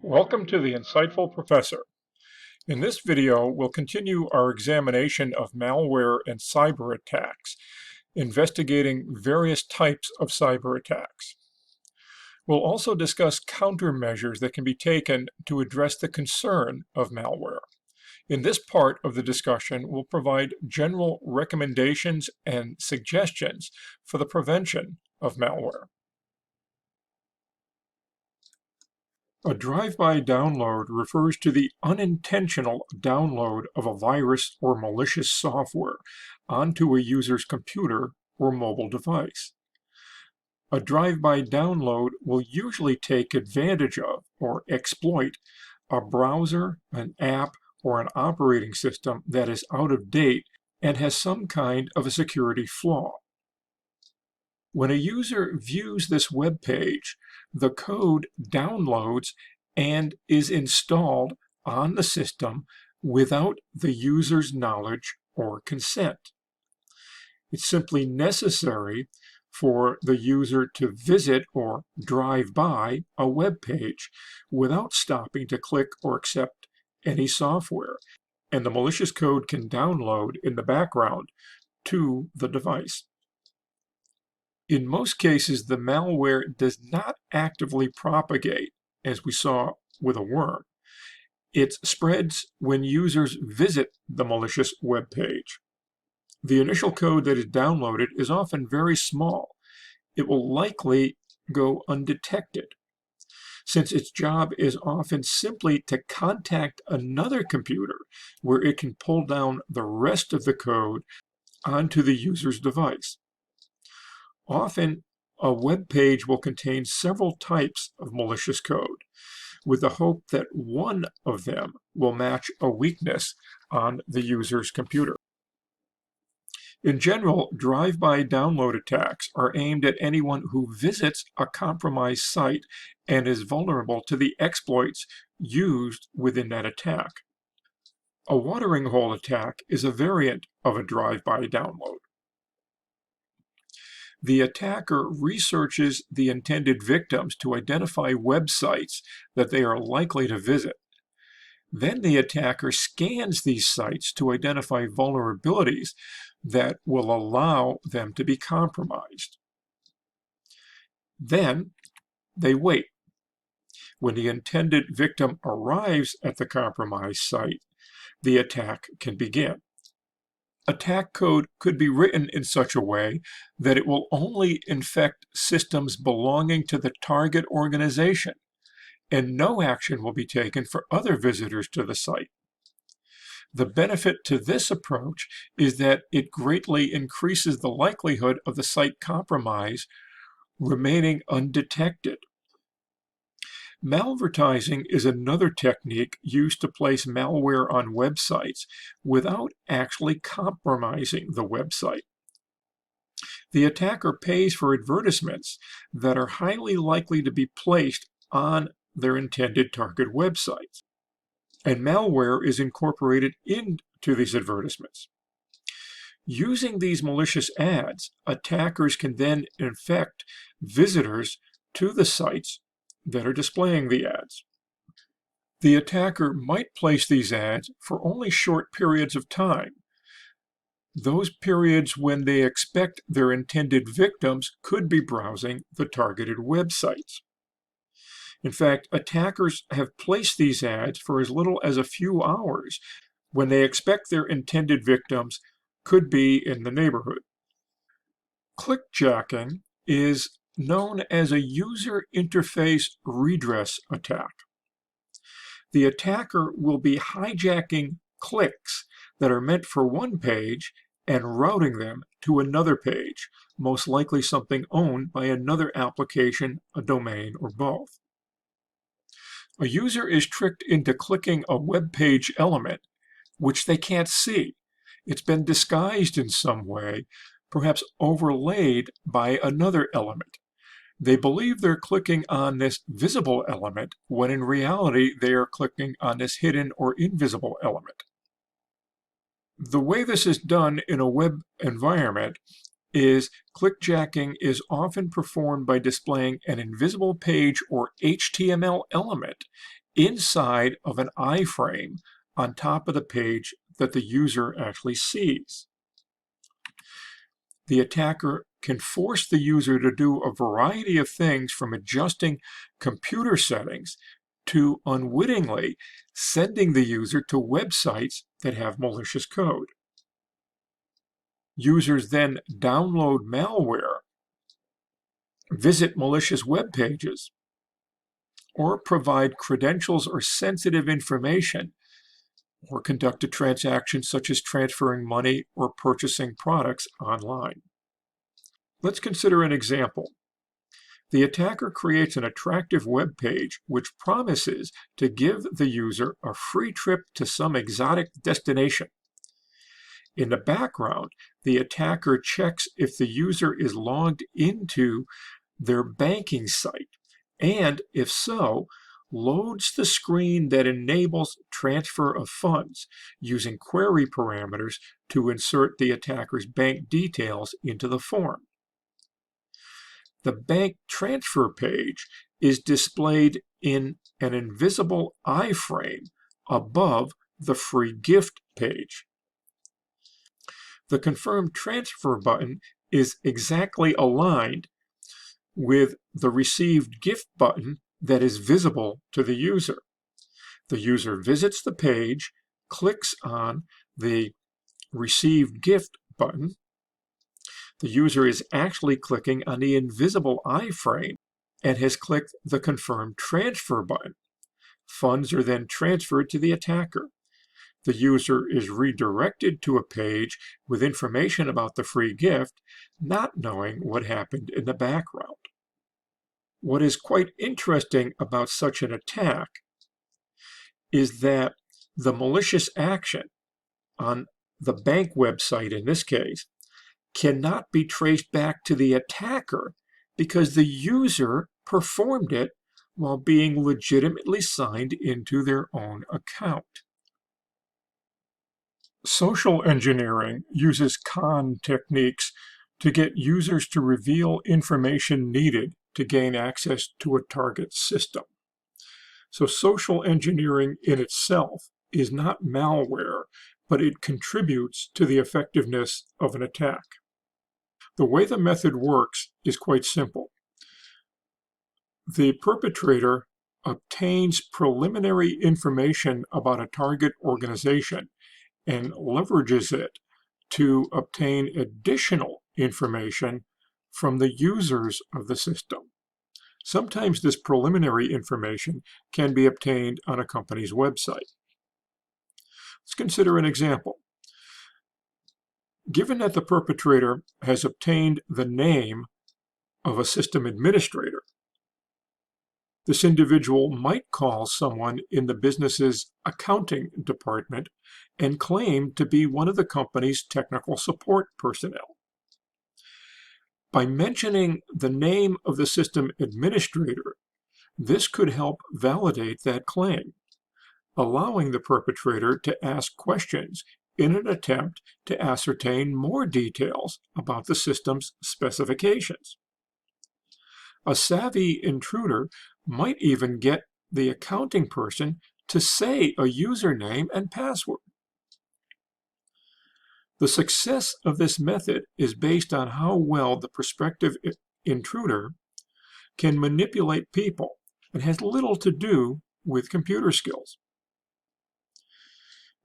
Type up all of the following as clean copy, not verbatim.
Welcome to the Insightful Professor. In this video, we'll continue our examination of malware and cyber attacks, investigating various types of cyber attacks. We'll also discuss countermeasures that can be taken to address the concern of malware. In this part of the discussion, we'll provide general recommendations and suggestions for the prevention of malware. A drive-by download refers to the unintentional download of a virus or malicious software onto a user's computer or mobile device. A drive-by download will usually take advantage of or exploit a browser, an app, or an operating system that is out of date and has some kind of a security flaw. When a user views this web page, the code downloads and is installed on the system without the user's knowledge or consent. It's simply necessary for the user to visit or drive by a web page without stopping to click or accept any software, and the malicious code can download in the background to the device. In most cases, the malware does not actively propagate, as we saw with a worm. It spreads when users visit the malicious web page. The initial code that is downloaded is often very small. It will likely go undetected, since its job is often simply to contact another computer where it can pull down the rest of the code onto the user's device. Often, a web page will contain several types of malicious code, with the hope that one of them will match a weakness on the user's computer. In general, drive-by download attacks are aimed at anyone who visits a compromised site and is vulnerable to the exploits used within that attack. A watering hole attack is a variant of a drive-by download. The attacker researches the intended victims to identify websites that they are likely to visit. Then the attacker scans these sites to identify vulnerabilities that will allow them to be compromised. Then they wait. When the intended victim arrives at the compromised site, the attack can begin. Attack code could be written in such a way that it will only infect systems belonging to the target organization, and no action will be taken for other visitors to the site. The benefit to this approach is that it greatly increases the likelihood of the site compromise remaining undetected. Malvertising is another technique used to place malware on websites without actually compromising the website. The attacker pays for advertisements that are highly likely to be placed on their intended target websites, and malware is incorporated into these advertisements. Using these malicious ads, attackers can then infect visitors to the sites that are displaying the ads. The attacker might place these ads for only short periods of time. Those periods when they expect their intended victims could be browsing the targeted websites. In fact, attackers have placed these ads for as little as a few hours when they expect their intended victims could be in the neighborhood. Clickjacking is known as a user interface redress attack. The attacker will be hijacking clicks that are meant for one page and routing them to another page, most likely something owned by another application, a domain, or both. A user is tricked into clicking a web page element which they can't see. It's been disguised in some way, perhaps overlaid by another element. They believe they're clicking on this visible element when in reality they are clicking on this hidden or invisible element. The way this is done in a web environment is clickjacking is often performed by displaying an invisible page or HTML element inside of an iframe on top of the page that the user actually sees. The attacker can force the user to do a variety of things, from adjusting computer settings to unwittingly sending the user to websites that have malicious code. Users then download malware, visit malicious web pages, or provide credentials or sensitive information, or conduct a transaction such as transferring money or purchasing products online. Let's consider an example. The attacker creates an attractive web page which promises to give the user a free trip to some exotic destination. In the background, the attacker checks if the user is logged into their banking site, and if so, loads the screen that enables transfer of funds using query parameters to insert the attacker's bank details into the form. The bank transfer page is displayed in an invisible iframe above the free gift page. The confirm transfer button is exactly aligned with the received gift button that is visible to the user. The user visits the page, clicks on the received gift button. The user is actually clicking on the invisible iframe and has clicked the confirm transfer button. Funds are then transferred to the attacker. The user is redirected to a page with information about the free gift, not knowing what happened in the background. What is quite interesting about such an attack is that the malicious action on the bank website, in this case, cannot be traced back to the attacker because the user performed it while being legitimately signed into their own account. Social engineering uses con techniques to get users to reveal information needed to gain access to a target system. So social engineering in itself is not malware, but it contributes to the effectiveness of an attack. The way the method works is quite simple. The perpetrator obtains preliminary information about a target organization and leverages it to obtain additional information from the users of the system. Sometimes this preliminary information can be obtained on a company's website. Let's consider an example. Given that the perpetrator has obtained the name of a system administrator, this individual might call someone in the business's accounting department and claim to be one of the company's technical support personnel. By mentioning the name of the system administrator, this could help validate that claim, allowing the perpetrator to ask questions in an attempt to ascertain more details about the system's specifications. A savvy intruder might even get the accounting person to say a username and password. The success of this method is based on how well the prospective intruder can manipulate people and has little to do with computer skills.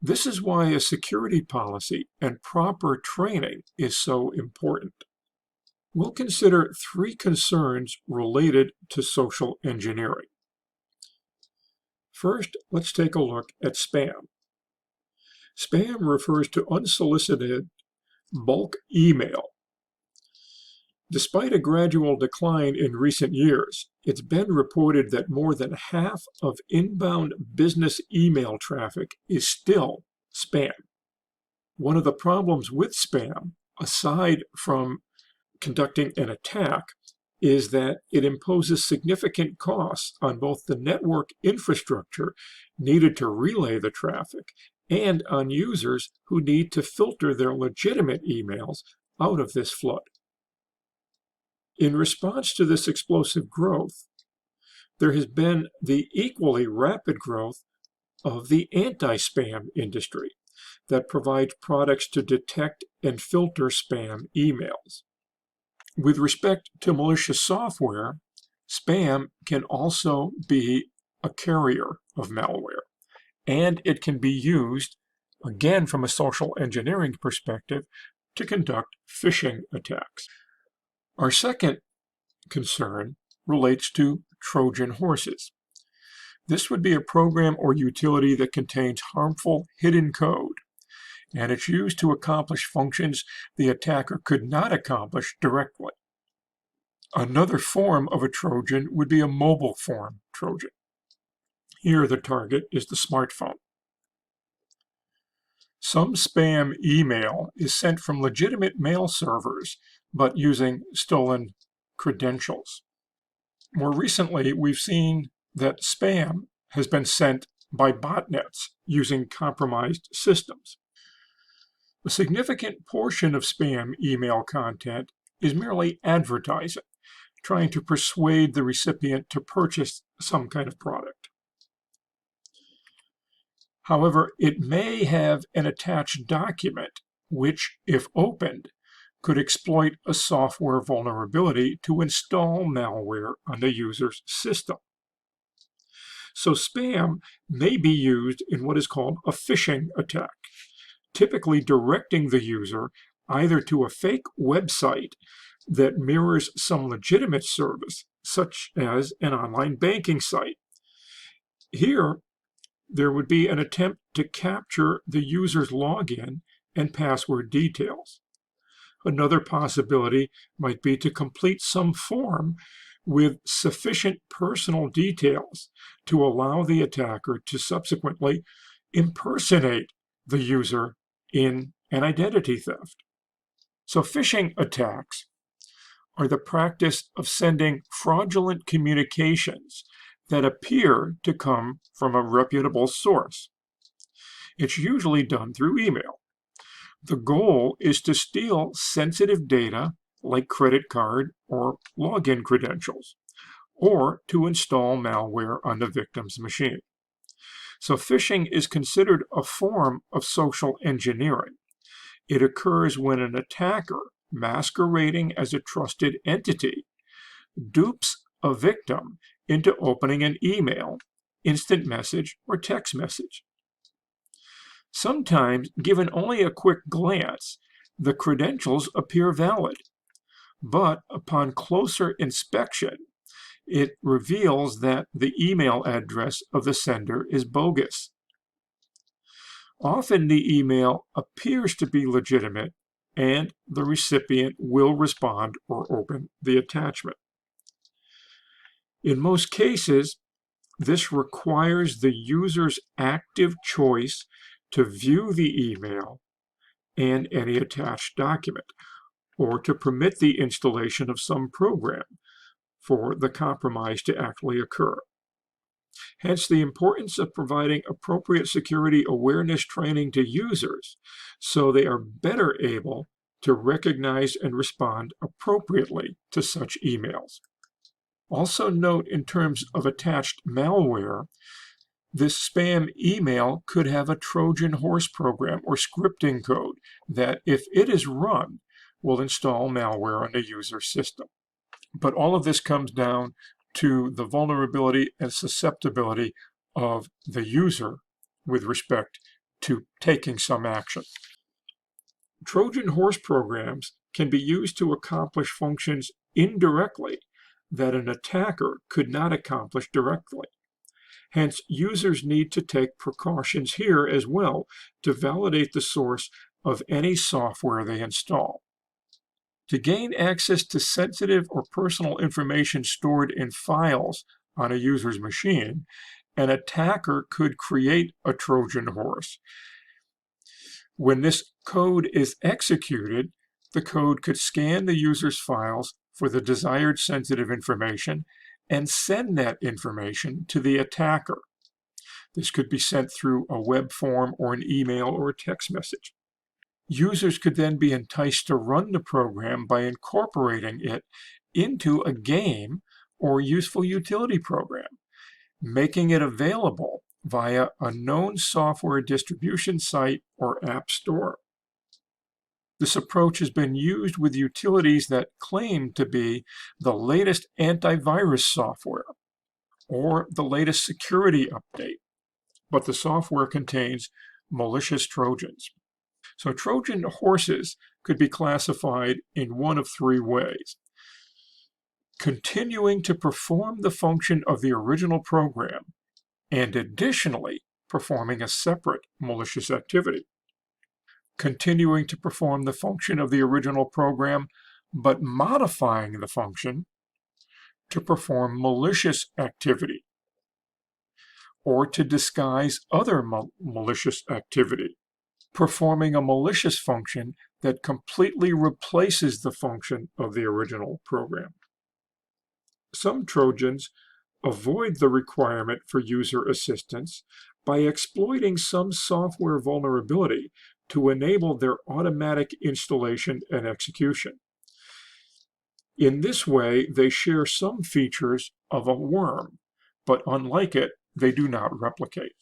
This is why a security policy and proper training is so important. We'll consider 3 concerns related to social engineering. First, let's take a look at spam. Spam refers to unsolicited bulk email. Despite a gradual decline in recent years, it's been reported that more than half of inbound business email traffic is still spam. One of the problems with spam, aside from conducting an attack, is that it imposes significant costs on both the network infrastructure needed to relay the traffic and on users who need to filter their legitimate emails out of this flood. In response to this explosive growth, there has been the equally rapid growth of the anti-spam industry that provides products to detect and filter spam emails. With respect to malicious software, spam can also be a carrier of malware, and it can be used, again from a social engineering perspective, to conduct phishing attacks. Our second concern relates to Trojan horses. This would be a program or utility that contains harmful hidden code, and it's used to accomplish functions the attacker could not accomplish directly. Another form of a Trojan would be a mobile form Trojan. Here the target is the smartphone. Some spam email is sent from legitimate mail servers, but using stolen credentials. More recently, we've seen that spam has been sent by botnets using compromised systems. A significant portion of spam email content is merely advertising, trying to persuade the recipient to purchase some kind of product. However, it may have an attached document which, if opened, could exploit a software vulnerability to install malware on the user's system. So spam may be used in what is called a phishing attack, typically directing the user either to a fake website that mirrors some legitimate service, such as an online banking site. Here, there would be an attempt to capture the user's login and password details. Another possibility might be to complete some form with sufficient personal details to allow the attacker to subsequently impersonate the user in an identity theft. So phishing attacks are the practice of sending fraudulent communications that appear to come from a reputable source. It's usually done through email. The goal is to steal sensitive data like credit card or login credentials, or to install malware on the victim's machine. So phishing is considered a form of social engineering. It occurs when an attacker, masquerading as a trusted entity, dupes a victim into opening an email, instant message, or text message. Sometimes, given only a quick glance, the credentials appear valid, but upon closer inspection, it reveals that the email address of the sender is bogus. Often the email appears to be legitimate, and the recipient will respond or open the attachment. In most cases, this requires the user's active choice to view the email and any attached document, or to permit the installation of some program for the compromise to actually occur. Hence, the importance of providing appropriate security awareness training to users so they are better able to recognize and respond appropriately to such emails. Also note, in terms of attached malware, this spam email could have a Trojan Horse program or scripting code that, if it is run, will install malware on the user's system. But all of this comes down to the vulnerability and susceptibility of the user with respect to taking some action. Trojan Horse programs can be used to accomplish functions indirectly that an attacker could not accomplish directly. Hence, users need to take precautions here as well to validate the source of any software they install. To gain access to sensitive or personal information stored in files on a user's machine, an attacker could create a Trojan horse. When this code is executed, the code could scan the user's files for the desired sensitive information and send that information to the attacker. This could be sent through a web form or an email or a text message. Users could then be enticed to run the program by incorporating it into a game or useful utility program, making it available via a known software distribution site or app store. This approach has been used with utilities that claim to be the latest antivirus software or the latest security update, but the software contains malicious Trojans. So Trojan horses could be classified in one of three ways: continuing to perform the function of the original program and additionally performing a separate malicious activity; continuing to perform the function of the original program but modifying the function to perform malicious activity or to disguise other malicious activity; performing a malicious function that completely replaces the function of the original program. Some Trojans avoid the requirement for user assistance by exploiting some software vulnerability to enable their automatic installation and execution. In this way, they share some features of a worm, but unlike it, they do not replicate.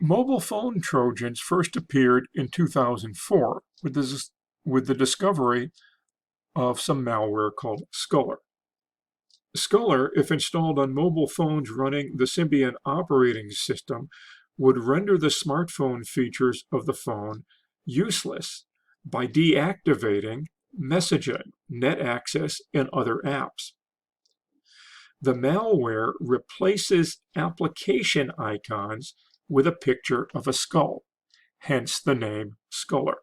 Mobile phone Trojans first appeared in 2004 with the discovery of some malware called Sculler. Sculler, if installed on mobile phones running the Symbian operating system, would render the smartphone features of the phone useless by deactivating messaging, net access, and other apps. The malware replaces application icons with a picture of a skull, hence the name Sculler.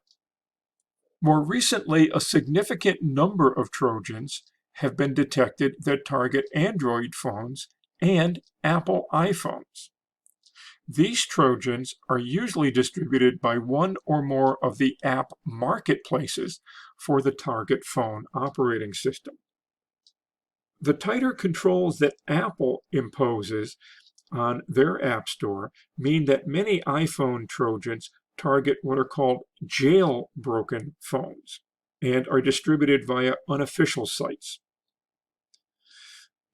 More recently, a significant number of Trojans have been detected that target Android phones and Apple iPhones. These Trojans are usually distributed by one or more of the app marketplaces for the target phone operating system. The tighter controls that Apple imposes on their App Store mean that many iPhone Trojans target what are called jailbroken phones and are distributed via unofficial sites.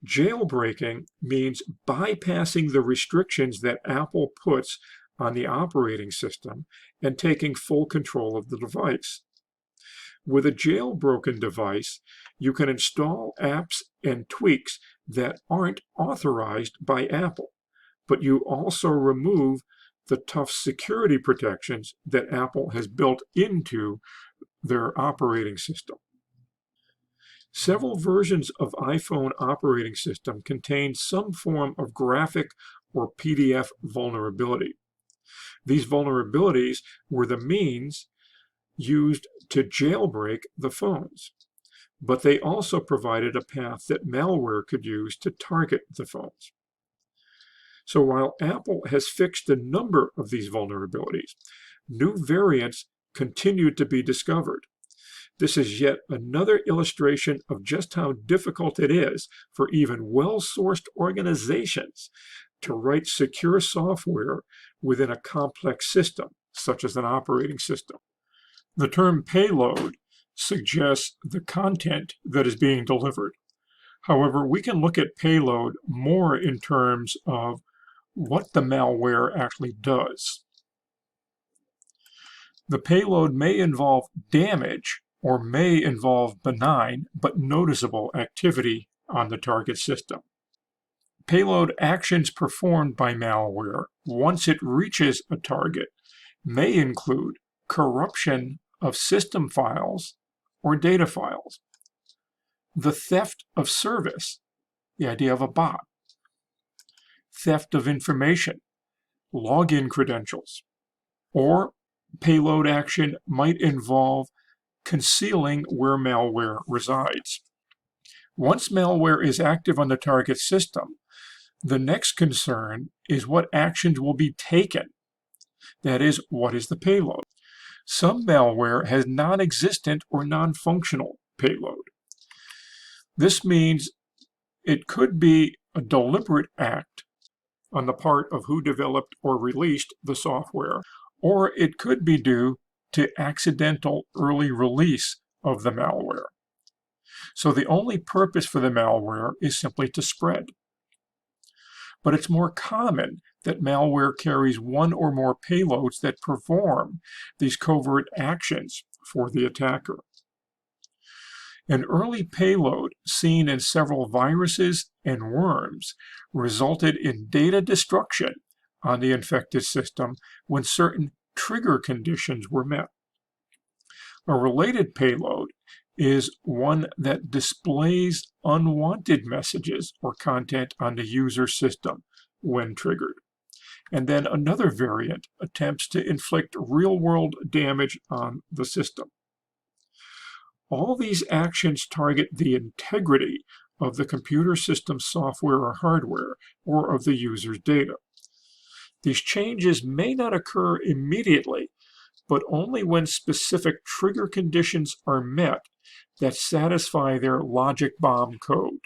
Jailbreaking means bypassing the restrictions that Apple puts on the operating system and taking full control of the device. With a jailbroken device, you can install apps and tweaks that aren't authorized by Apple, but you also remove the tough security protections that Apple has built into their operating system. Several versions of iPhone operating system contain some form of graphic or PDF vulnerability. These vulnerabilities were the means used to jailbreak the phones, but they also provided a path that malware could use to target the phones. So while Apple has fixed a number of these vulnerabilities, new variants continue to be discovered. This is yet another illustration of just how difficult it is for even well-sourced organizations to write secure software within a complex system, such as an operating system. The term payload suggests the content that is being delivered. However, we can look at payload more in terms of what the malware actually does. The payload may involve damage or may involve benign but noticeable activity on the target system. Payload actions performed by malware once it reaches a target may include corruption of system files or data files, the theft of service, the idea of a bot, theft of information, login credentials, or payload action might involve concealing where malware resides. Once malware is active on the target system, the next concern is what actions will be taken. That is, what is the payload? Some malware has non-existent or non-functional payload. This means it could be a deliberate act on the part of who developed or released the software, or it could be due to accidental early release of the malware. So the only purpose for the malware is simply to spread. But it's more common that malware carries one or more payloads that perform these covert actions for the attacker. An early payload seen in several viruses and worms resulted in data destruction on the infected system when certain trigger conditions were met. A related payload is one that displays unwanted messages or content on the user system when triggered. And then another variant attempts to inflict real-world damage on the system. All these actions target the integrity of the computer system software or hardware or of the user's data. These changes may not occur immediately, but only when specific trigger conditions are met that satisfy their logic bomb code.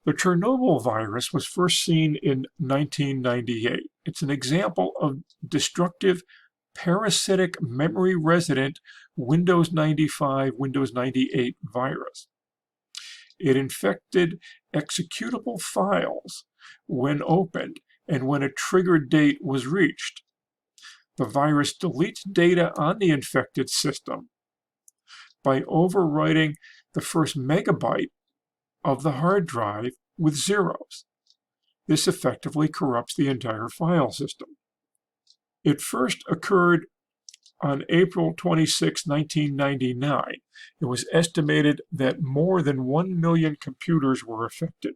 The Chernobyl virus was first seen in 1998. It's an example of destructive parasitic memory resident Windows 95, Windows 98 virus. It infected executable files when opened and when a triggered date was reached. The virus deletes data on the infected system by overwriting the first megabyte of the hard drive with zeros. This effectively corrupts the entire file system. It first occurred on April 26, 1999. It was estimated that more than 1 million computers were affected.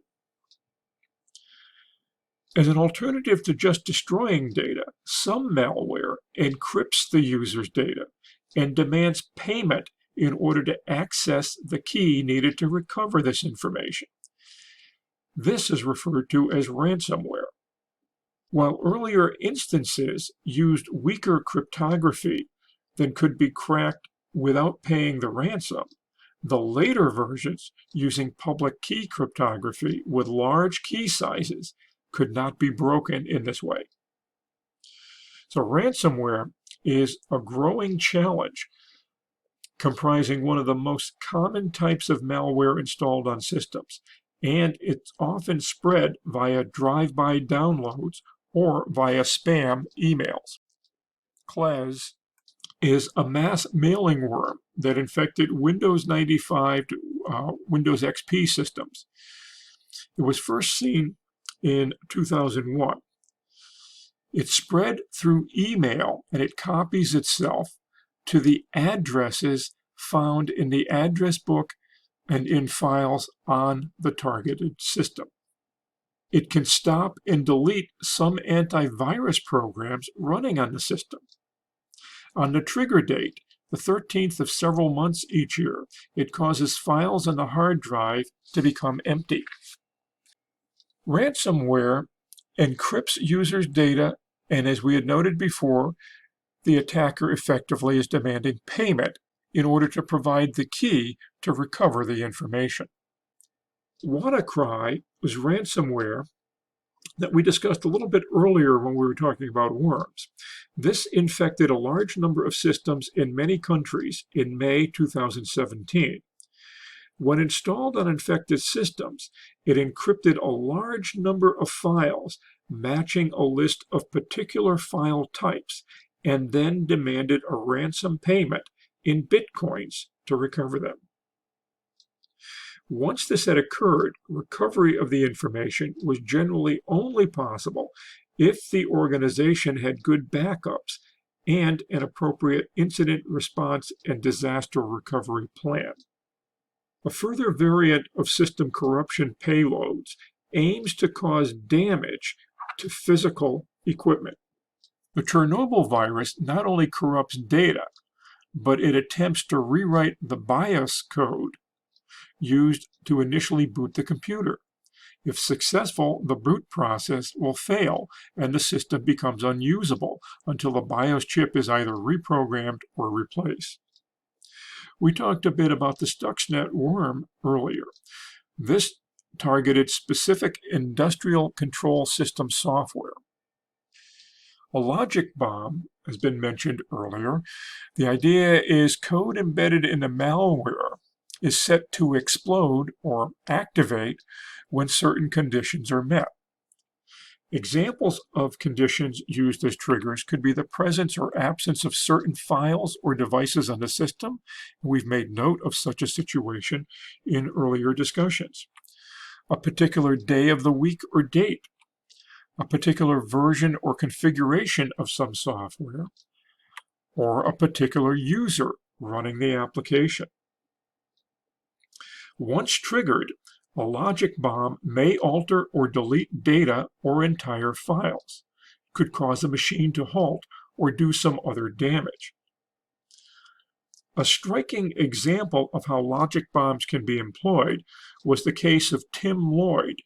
As an alternative to just destroying data, some malware encrypts the user's data and demands payment in order to access the key needed to recover this information. This is referred to as ransomware. While earlier instances used weaker cryptography than could be cracked without paying the ransom, the later versions using public key cryptography with large key sizes could not be broken in this way. So ransomware is a growing challenge comprising one of the most common types of malware installed on systems, and it's often spread via drive-by downloads or via spam emails. CLES is a mass mailing worm that infected Windows 95 to Windows XP systems. It was first seen in 2001. It spread through email and it copies itself to the addresses found in the address book and in files on the targeted system. It can stop and delete some antivirus programs running on the system. On the trigger date, the 13th of several months each year, it causes files on the hard drive to become empty. Ransomware encrypts users' data, and as we had noted before, the attacker effectively is demanding payment in order to provide the key to recover the information. WannaCry was ransomware that we discussed a little bit earlier when we were talking about worms. This infected a large number of systems in many countries in May 2017. When installed on infected systems, it encrypted a large number of files matching a list of particular file types and then demanded a ransom payment in bitcoins to recover them. Once this had occurred, recovery of the information was generally only possible if the organization had good backups and an appropriate incident response and disaster recovery plan. A further variant of system corruption payloads aims to cause damage to physical equipment. The Chernobyl virus not only corrupts data, but it attempts to rewrite the BIOS code used to initially boot the computer. If successful, the boot process will fail and the system becomes unusable until the BIOS chip is either reprogrammed or replaced. We talked a bit about the Stuxnet worm earlier. This targeted specific industrial control system software. A logic bomb has been mentioned earlier. The idea is code embedded in a malware is set to explode or activate when certain conditions are met. Examples of conditions used as triggers could be the presence or absence of certain files or devices on the system. We've made note of such a situation in earlier discussions. A particular day of the week or date, a particular version or configuration of some software, or a particular user running the application. Once triggered, a logic bomb may alter or delete data or entire files, could cause a machine to halt or do some other damage. A striking example of how logic bombs can be employed was the case of Tim Lloyd,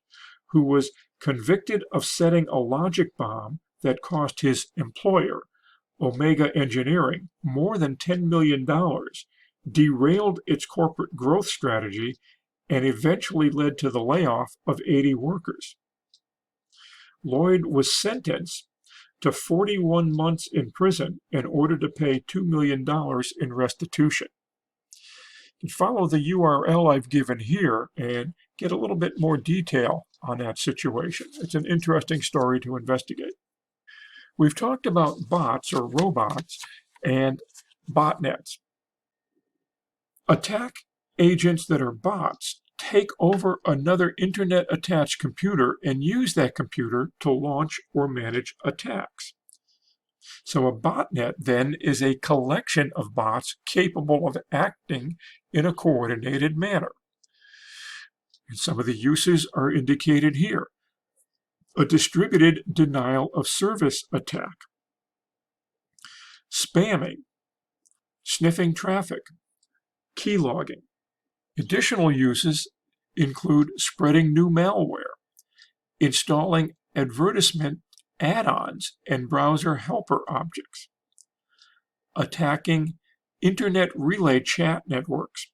who was convicted of setting a logic bomb that cost his employer, Omega Engineering, more than $10 million, derailed its corporate growth strategy, and eventually led to the layoff of 80 workers. Lloyd was sentenced to 41 months in prison in order to pay $2 million in restitution. You can follow the URL I've given here and get a little bit more detail on that situation. It's an interesting story to investigate. We've talked about bots or robots and botnets. Attack agents that are bots take over another internet-attached computer and use that computer to launch or manage attacks. So a botnet then is a collection of bots capable of acting in a coordinated manner. And some of the uses are indicated here. A distributed denial of service attack, spamming, sniffing traffic, keylogging. Additional uses include spreading new malware, installing advertisement add-ons and browser helper objects, attacking internet relay chat networks,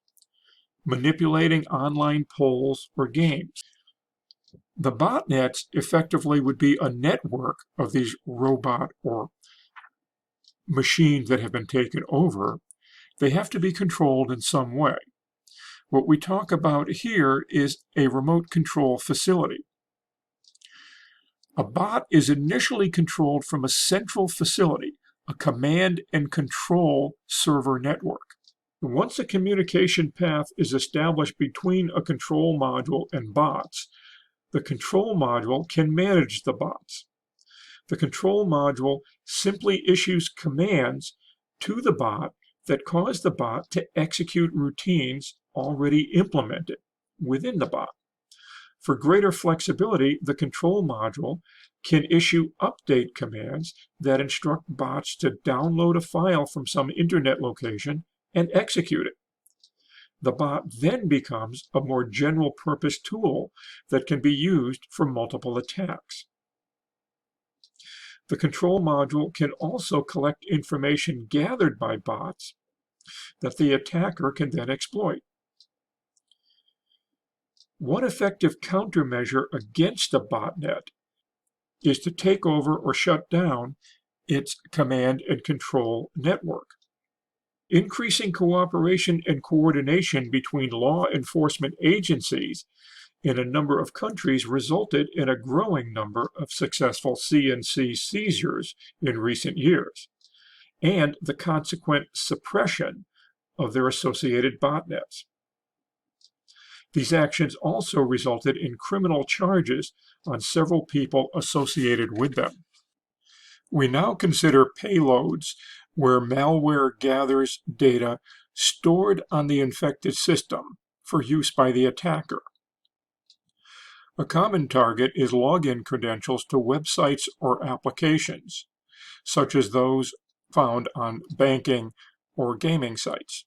manipulating online polls or games. The botnets effectively would be a network of these robot or machines that have been taken over. They have to be controlled in some way. What we talk about here is a remote control facility. A bot is initially controlled from a central facility, a command and control server network. Once a communication path is established between a control module and bots, the control module can manage the bots. The control module simply issues commands to the bot that cause the bot to execute routines already implemented within the bot. For greater flexibility, the control module can issue update commands that instruct bots to download a file from some internet location and execute it. The bot then becomes a more general purpose tool that can be used for multiple attacks. The control module can also collect information gathered by bots that the attacker can then exploit. One effective countermeasure against a botnet is to take over or shut down its command and control network. Increasing cooperation and coordination between law enforcement agencies in a number of countries resulted in a growing number of successful CNC seizures in recent years, and the consequent suppression of their associated botnets. These actions also resulted in criminal charges on several people associated with them. We now consider payloads where malware gathers data stored on the infected system for use by the attacker. A common target is login credentials to websites or applications, such as those found on banking or gaming sites.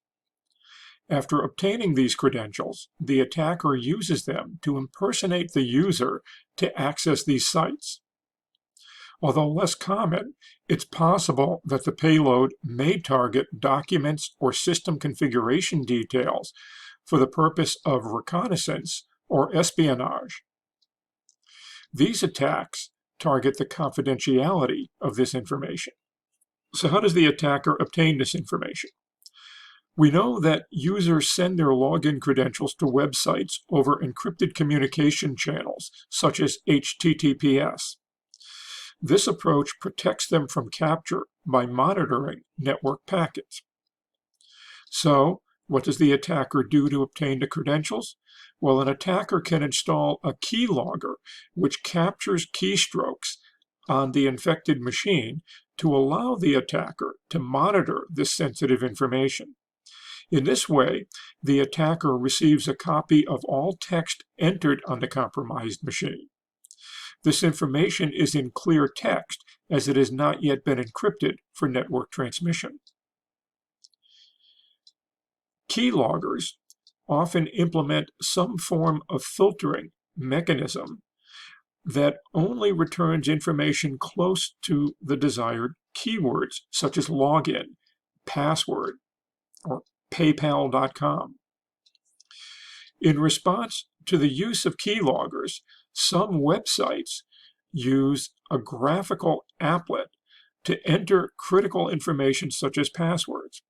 After obtaining these credentials, the attacker uses them to impersonate the user to access these sites. Although less common, it's possible that the payload may target documents or system configuration details for the purpose of reconnaissance or espionage. These attacks target the confidentiality of this information. So how does the attacker obtain this information? We know that users send their login credentials to websites over encrypted communication channels, such as HTTPS. This approach protects them from capture by monitoring network packets. So, what does the attacker do to obtain the credentials? Well, an attacker can install a keylogger, which captures keystrokes on the infected machine to allow the attacker to monitor this sensitive information. In this way, the attacker receives a copy of all text entered on the compromised machine. This information is in clear text, as it has not yet been encrypted for network transmission. Keyloggers often implement some form of filtering mechanism that only returns information close to the desired keywords, such as login, password, or paypal.com. In response to the use of keyloggers, some websites use a graphical applet to enter critical information such as passwords.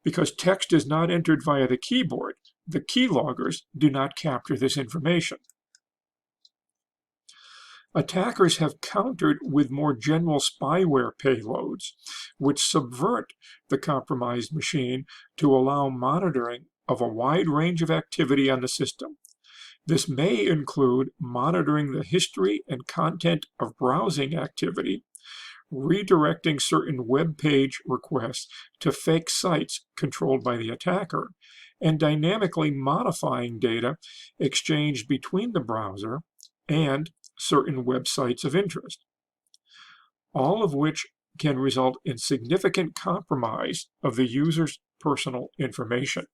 Because text is not entered via the keyboard, the keyloggers do not capture this information. Attackers have countered with more general spyware payloads, which subvert the compromised machine to allow monitoring of a wide range of activity on the system. This may include monitoring the history and content of browsing activity, redirecting certain web page requests to fake sites controlled by the attacker, and dynamically modifying data exchanged between the browser and certain websites of interest, all of which can result in significant compromise of the user's personal information.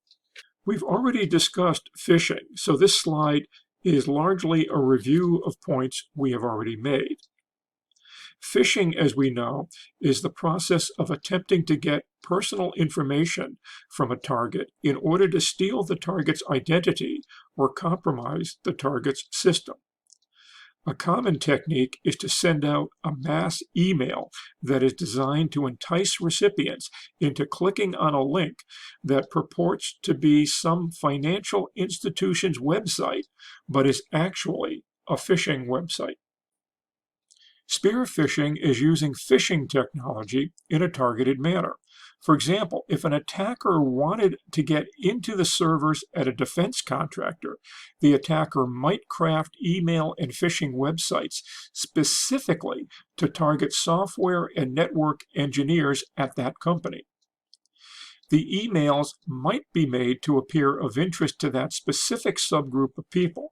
We've already discussed phishing, so this slide is largely a review of points we have already made. Phishing, as we know, is the process of attempting to get personal information from a target in order to steal the target's identity or compromise the target's system. A common technique is to send out a mass email that is designed to entice recipients into clicking on a link that purports to be some financial institution's website, but is actually a phishing website. Spear phishing is using phishing technology in a targeted manner. For example, if an attacker wanted to get into the servers at a defense contractor, the attacker might craft email and phishing websites specifically to target software and network engineers at that company. The emails might be made to appear of interest to that specific subgroup of people,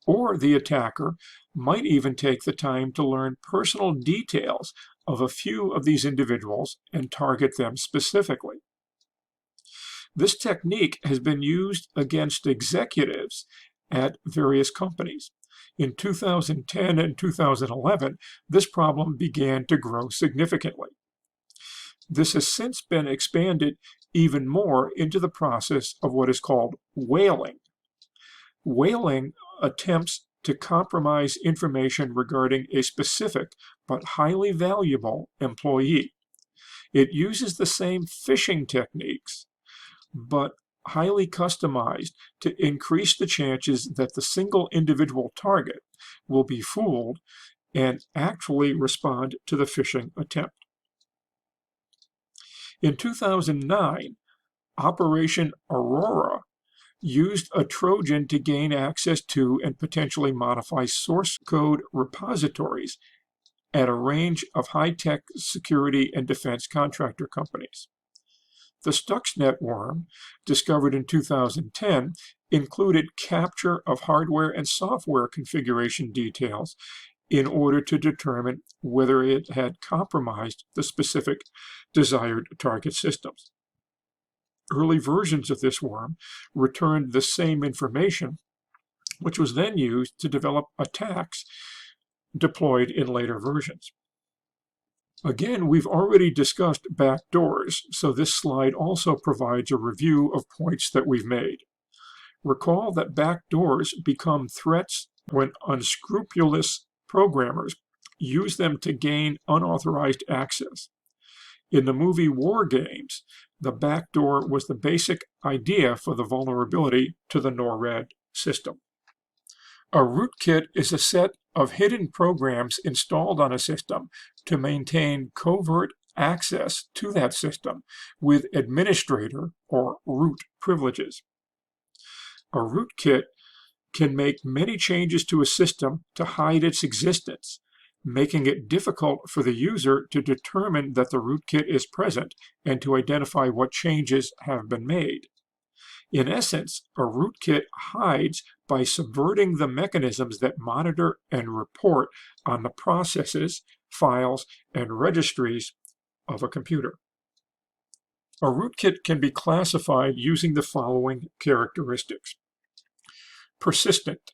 or the attacker might even take the time to learn personal details of a few of these individuals and target them specifically. This technique has been used against executives at various companies. In 2010 and 2011, this problem began to grow significantly. This has since been expanded even more into the process of what is called whaling. Whaling attempts to compromise information regarding a specific but highly valuable employee. It uses the same phishing techniques, but highly customized to increase the chances that the single individual target will be fooled and actually respond to the phishing attempt. In 2009, Operation Aurora used a Trojan to gain access to and potentially modify source code repositories at a range of high-tech security and defense contractor companies. The Stuxnet worm, discovered in 2010, included capture of hardware and software configuration details in order to determine whether it had compromised the specific desired target systems. Early versions of this worm returned the same information, which was then used to develop attacks deployed in later versions. Again, we've already discussed backdoors, so this slide also provides a review of points that we've made. Recall that backdoors become threats when unscrupulous programmers use them to gain unauthorized access. In the movie War Games, The backdoor was the basic idea for the vulnerability to the NORAD system. A rootkit is a set of hidden programs installed on a system to maintain covert access to that system with administrator or root privileges. A rootkit can make many changes to a system to hide its existence, making it difficult for the user to determine that the rootkit is present and to identify what changes have been made. In essence, a rootkit hides by subverting the mechanisms that monitor and report on the processes, files, and registries of a computer. A rootkit can be classified using the following characteristics. Persistent.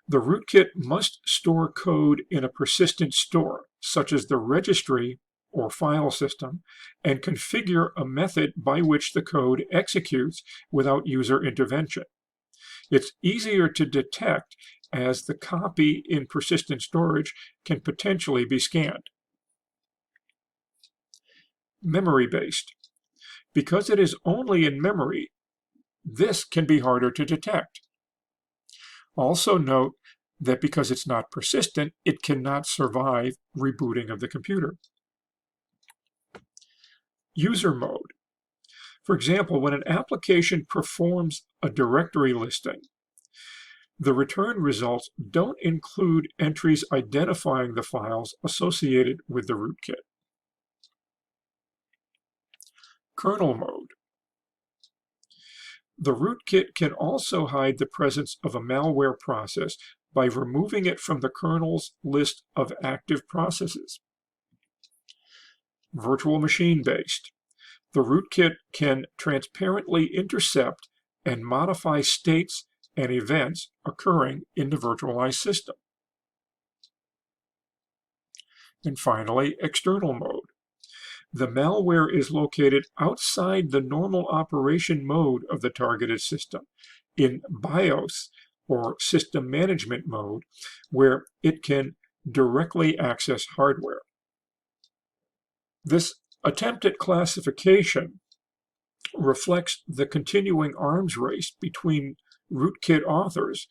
The rootkit must store code in a persistent store, such as the registry or file system, and configure a method by which the code executes without user intervention. It's easier to detect as the copy in persistent storage can potentially be scanned. Memory-based. Because it is only in memory, this can be harder to detect. Also note that because it's not persistent, it cannot survive rebooting of the computer. User mode. For example, when an application performs a directory listing, the return results don't include entries identifying the files associated with the rootkit. Kernel mode. The rootkit can also hide the presence of a malware process by removing it from the kernel's list of active processes. Virtual machine-based. The rootkit can transparently intercept and modify states and events occurring in the virtualized system. And finally, external mode. The malware is located outside the normal operation mode of the targeted system, in BIOS, or system management mode, where it can directly access hardware. This attempt at classification reflects the continuing arms race between rootkit authors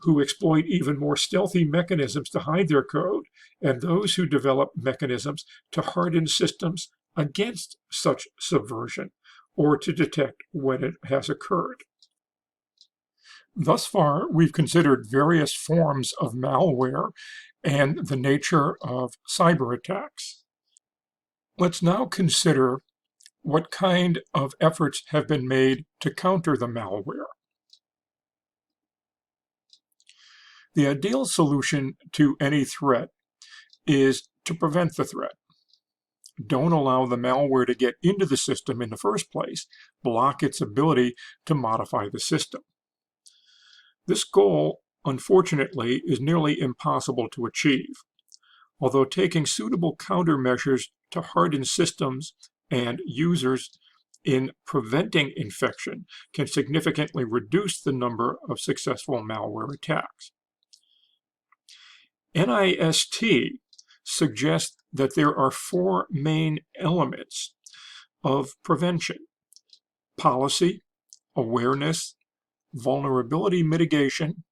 who exploit even more stealthy mechanisms to hide their code, and those who develop mechanisms to harden systems against such subversion or to detect when it has occurred. Thus far, we've considered various forms of malware and the nature of cyber attacks. Let's now consider what kind of efforts have been made to counter the malware. The ideal solution to any threat is to prevent the threat. Don't allow the malware to get into the system in the first place. Block its ability to modify the system. This goal, unfortunately, is nearly impossible to achieve. Although taking suitable countermeasures to harden systems and users in preventing infection can significantly reduce the number of successful malware attacks. NIST suggests that there are four main elements of prevention: policy, awareness, vulnerability mitigation,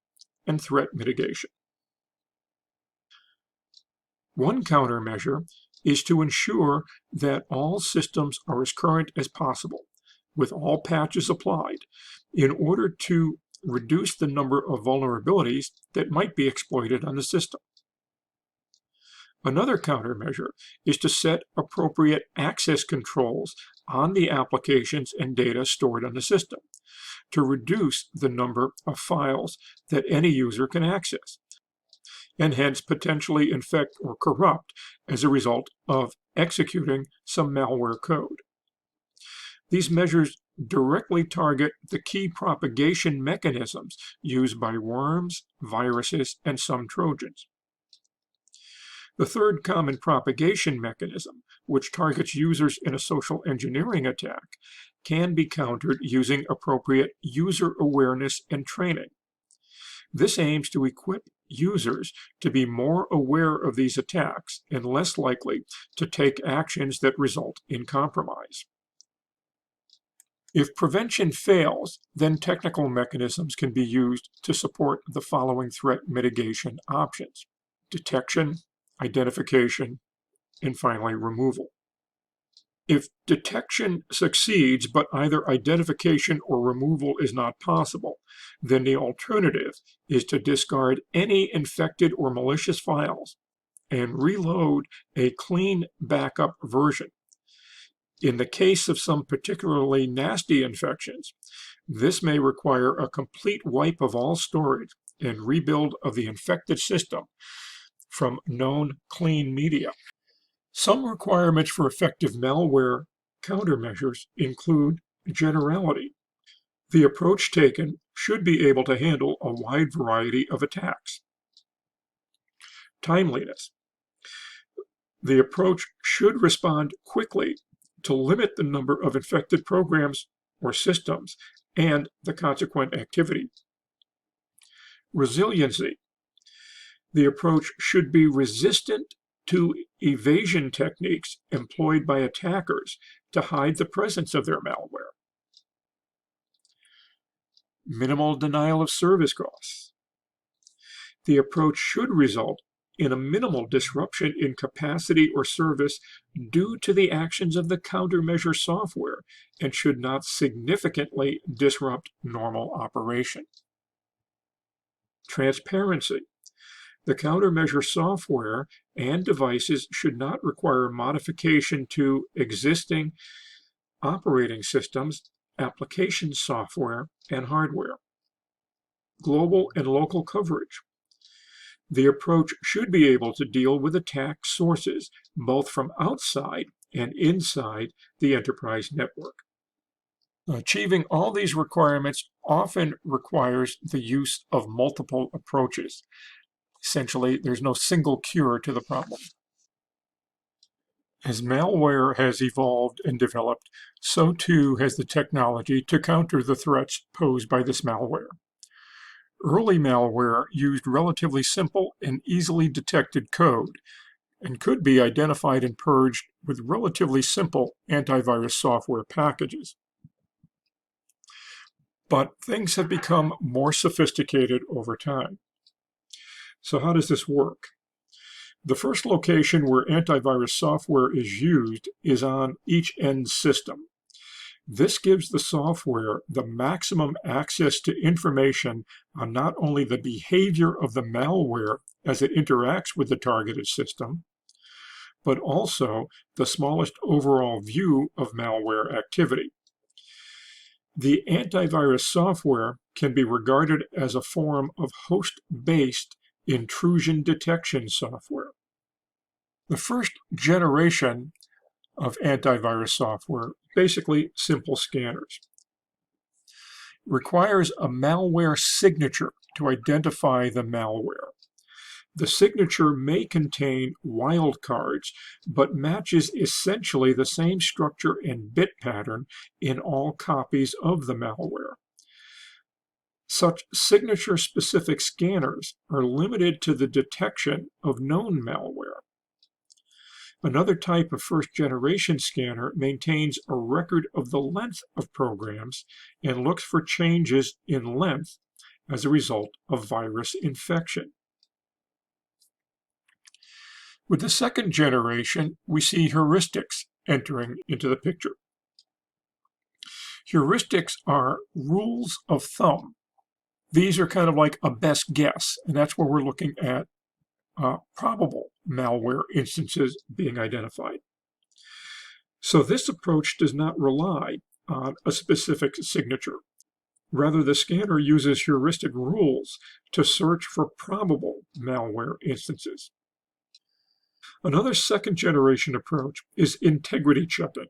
and threat mitigation. One countermeasure is to ensure that all systems are as current as possible, with all patches applied, in order to reduce the number of vulnerabilities that might be exploited on the system. Another countermeasure is to set appropriate access controls on the applications and data stored on the system to reduce the number of files that any user can access, and hence potentially infect or corrupt as a result of executing some malware code. These measures directly target the key propagation mechanisms used by worms, viruses, and some Trojans. The third common propagation mechanism, which targets users in a social engineering attack, can be countered using appropriate user awareness and training. This aims to equip users to be more aware of these attacks and less likely to take actions that result in compromise. If prevention fails, then technical mechanisms can be used to support the following threat mitigation options: detection, identification, and finally removal. If detection succeeds, but either identification or removal is not possible, then the alternative is to discard any infected or malicious files and reload a clean backup version. In the case of some particularly nasty infections, this may require a complete wipe of all storage and rebuild of the infected system from known clean media. Some requirements for effective malware countermeasures include generality. The approach taken should be able to handle a wide variety of attacks. Timeliness. The approach should respond quickly to limit the number of infected programs or systems and the consequent activity. Resiliency. The approach should be resistant to evasion techniques employed by attackers to hide the presence of their malware. Minimal denial of service costs. The approach should result in a minimal disruption in capacity or service due to the actions of the countermeasure software and should not significantly disrupt normal operation. Transparency. The countermeasure software and devices should not require modification to existing operating systems, application software, and hardware. Global and local coverage. The approach should be able to deal with attack sources, both from outside and inside the enterprise network. Achieving all these requirements often requires the use of multiple approaches. Essentially, there's no single cure to the problem. As malware has evolved and developed, so too has the technology to counter the threats posed by this malware. Early malware used relatively simple and easily detected code and could be identified and purged with relatively simple antivirus software packages. But things have become more sophisticated over time. So how does this work? The first location where antivirus software is used is on each end system. This gives the software the maximum access to information on not only the behavior of the malware as it interacts with the targeted system, but also the smallest overall view of malware activity. The antivirus software can be regarded as a form of host-based intrusion detection software. The first generation of antivirus software, basically simple scanners, requires a malware signature to identify the malware. The signature may contain wildcards, but matches essentially the same structure and bit pattern in all copies of the malware. Such signature-specific scanners are limited to the detection of known malware. Another type of first-generation scanner maintains a record of the length of programs and looks for changes in length as a result of virus infection. With the second generation, we see heuristics entering into the picture. Heuristics are rules of thumb. These are kind of like a best guess, and that's where we're looking at probable malware instances being identified. So this approach does not rely on a specific signature. Rather, the scanner uses heuristic rules to search for probable malware instances. Another second-generation approach is integrity checking.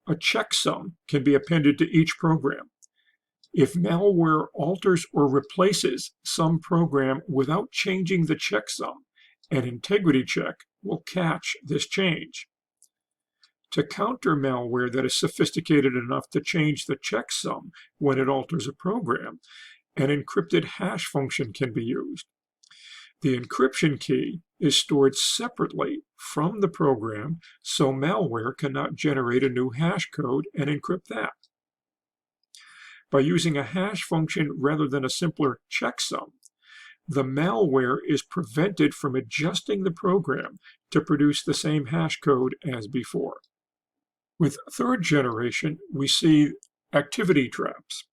A checksum can be appended to each program. If malware alters or replaces some program without changing the checksum, an integrity check will catch this change. To counter malware that is sophisticated enough to change the checksum when it alters a program, an encrypted hash function can be used. The encryption key is stored separately from the program, so malware cannot generate a new hash code and encrypt that. By using a hash function rather than a simpler checksum, the malware is prevented from adjusting the program to produce the same hash code as before. With third generation, we see activity traps.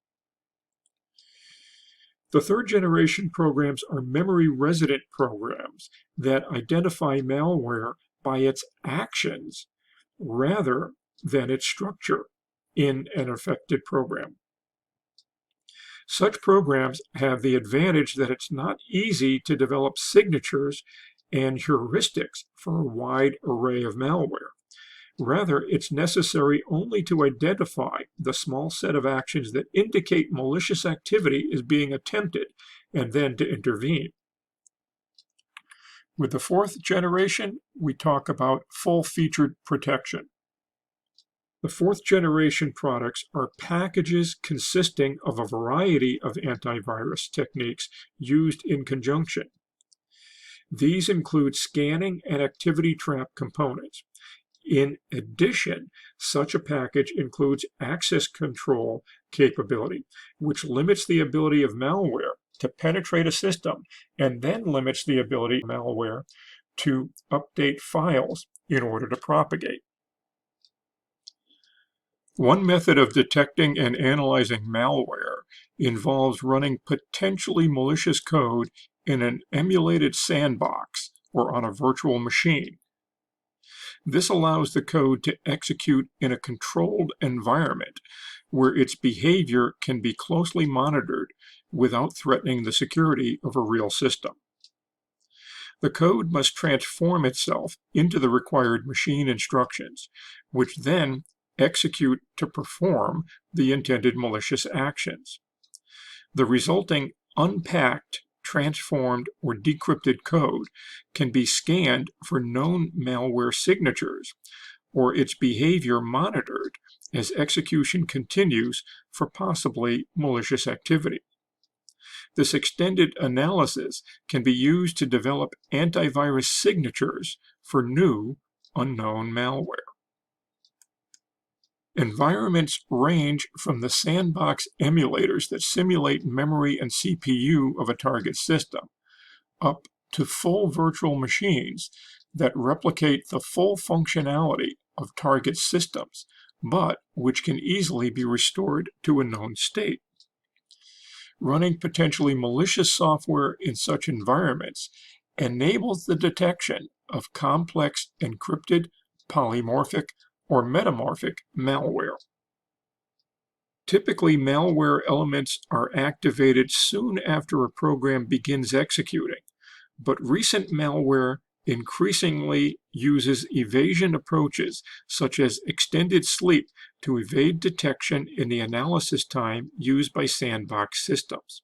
The third generation programs are memory resident programs that identify malware by its actions rather than its structure in an affected program. Such programs have the advantage that it's not easy to develop signatures and heuristics for a wide array of malware. Rather, it's necessary only to identify the small set of actions that indicate malicious activity is being attempted and then to intervene. With the fourth generation, we talk about full-featured protection. The fourth generation products are packages consisting of a variety of antivirus techniques used in conjunction. These include scanning and activity trap components. In addition, such a package includes access control capability, which limits the ability of malware to penetrate a system and then limits the ability of malware to update files in order to propagate. One method of detecting and analyzing malware involves running potentially malicious code in an emulated sandbox or on a virtual machine. This allows the code to execute in a controlled environment where its behavior can be closely monitored without threatening the security of a real system. The code must transform itself into the required machine instructions, which then execute to perform the intended malicious actions. The resulting unpacked, transformed, or decrypted code can be scanned for known malware signatures or its behavior monitored as execution continues for possibly malicious activity. This extended analysis can be used to develop antivirus signatures for new unknown malware. Environments range from the sandbox emulators that simulate memory and CPU of a target system, up to full virtual machines that replicate the full functionality of target systems, but which can easily be restored to a known state. Running potentially malicious software in such environments enables the detection of complex encrypted, polymorphic, or metamorphic malware. Typically, malware elements are activated soon after a program begins executing, but recent malware increasingly uses evasion approaches such as extended sleep to evade detection in the analysis time used by sandbox systems.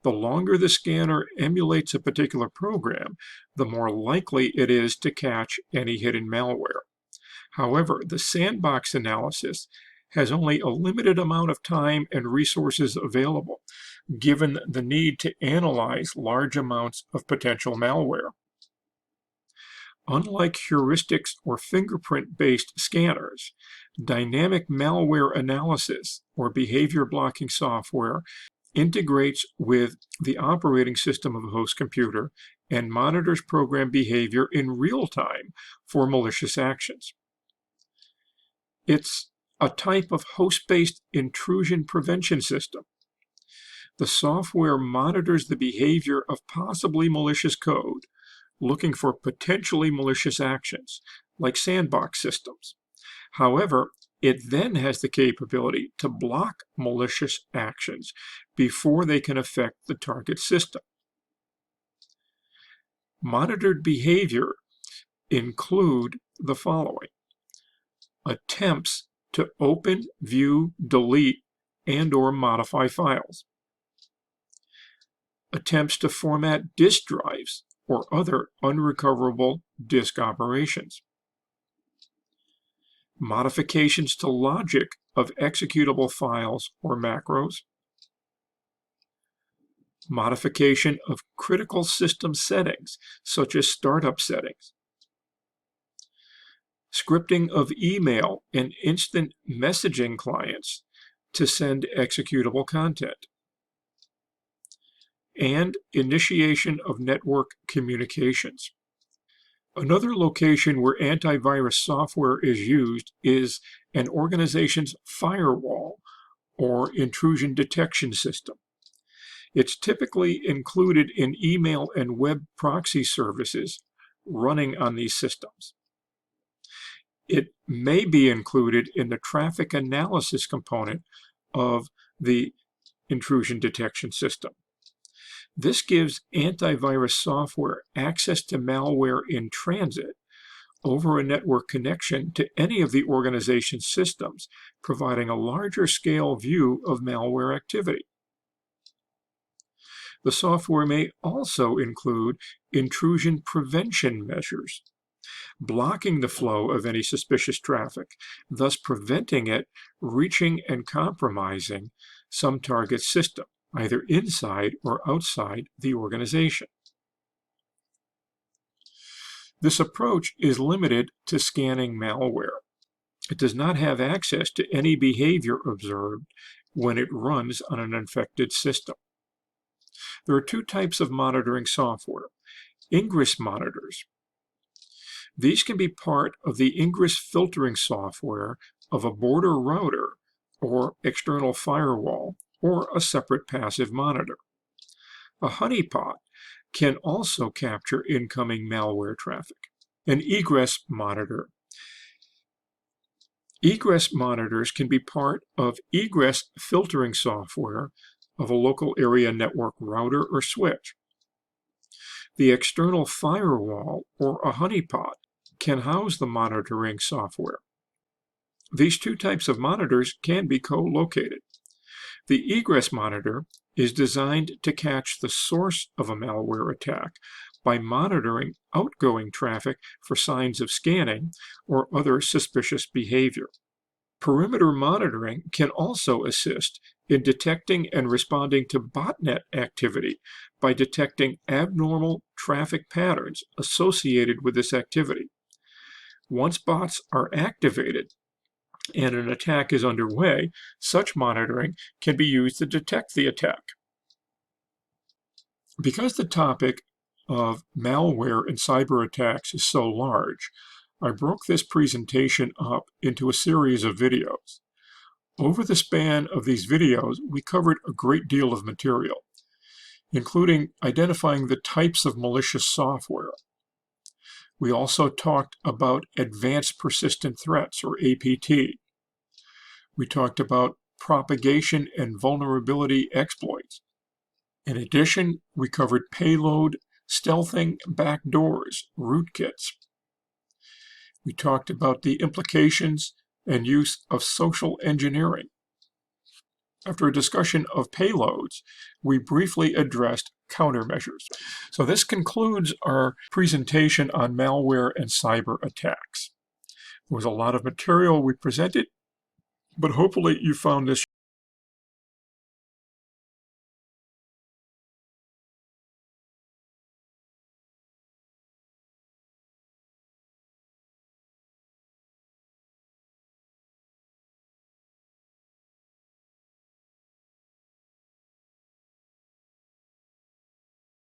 The longer the scanner emulates a particular program, the more likely it is to catch any hidden malware. However, the sandbox analysis has only a limited amount of time and resources available, given the need to analyze large amounts of potential malware. Unlike heuristics or fingerprint-based scanners, dynamic malware analysis or behavior blocking software integrates with the operating system of a host computer and monitors program behavior in real time for malicious actions. It's a type of host-based intrusion prevention system. The software monitors the behavior of possibly malicious code, looking for potentially malicious actions, like sandbox systems. However, it then has the capability to block malicious actions before they can affect the target system. Monitored behavior include the following: attempts to open, view, delete, and/or modify files. Attempts to format disk drives or other unrecoverable disk operations. Modifications to logic of executable files or macros. Modification of critical system settings, such as startup settings. Scripting of email and instant messaging clients to send executable content, and initiation of network communications. Another location where antivirus software is used is an organization's firewall or intrusion detection system. It's typically included in email and web proxy services running on these systems. It may be included in the traffic analysis component of the intrusion detection system. This gives antivirus software access to malware in transit over a network connection to any of the organization's systems, providing a larger scale view of malware activity. The software may also include intrusion prevention measures, blocking the flow of any suspicious traffic, thus preventing it reaching and compromising some target system, either inside or outside the organization. This approach is limited to scanning malware. It does not have access to any behavior observed when it runs on an infected system. There are two types of monitoring software. Ingress monitors. These can be part of the ingress filtering software of a border router or external firewall or a separate passive monitor. A honeypot can also capture incoming malware traffic. An egress monitor. Egress monitors can be part of egress filtering software of a local area network router or switch. The external firewall or a honeypot can house the monitoring software. These two types of monitors can be co-located. The egress monitor is designed to catch the source of a malware attack by monitoring outgoing traffic for signs of scanning or other suspicious behavior. Perimeter monitoring can also assist in detecting and responding to botnet activity by detecting abnormal traffic patterns associated with this activity. Once bots are activated and an attack is underway, such monitoring can be used to detect the attack. Because the topic of malware and cyber attacks is so large, I broke this presentation up into a series of videos. Over the span of these videos, we covered a great deal of material, including identifying the types of malicious software. We also talked about advanced persistent threats, or APT. We talked about propagation and vulnerability exploits. In addition, we covered payload, stealthing, backdoors, rootkits. We talked about the implications and use of social engineering. After a discussion of payloads, we briefly addressed countermeasures. So this concludes our presentation on malware and cyber attacks. There was a lot of material we presented, but hopefully you found this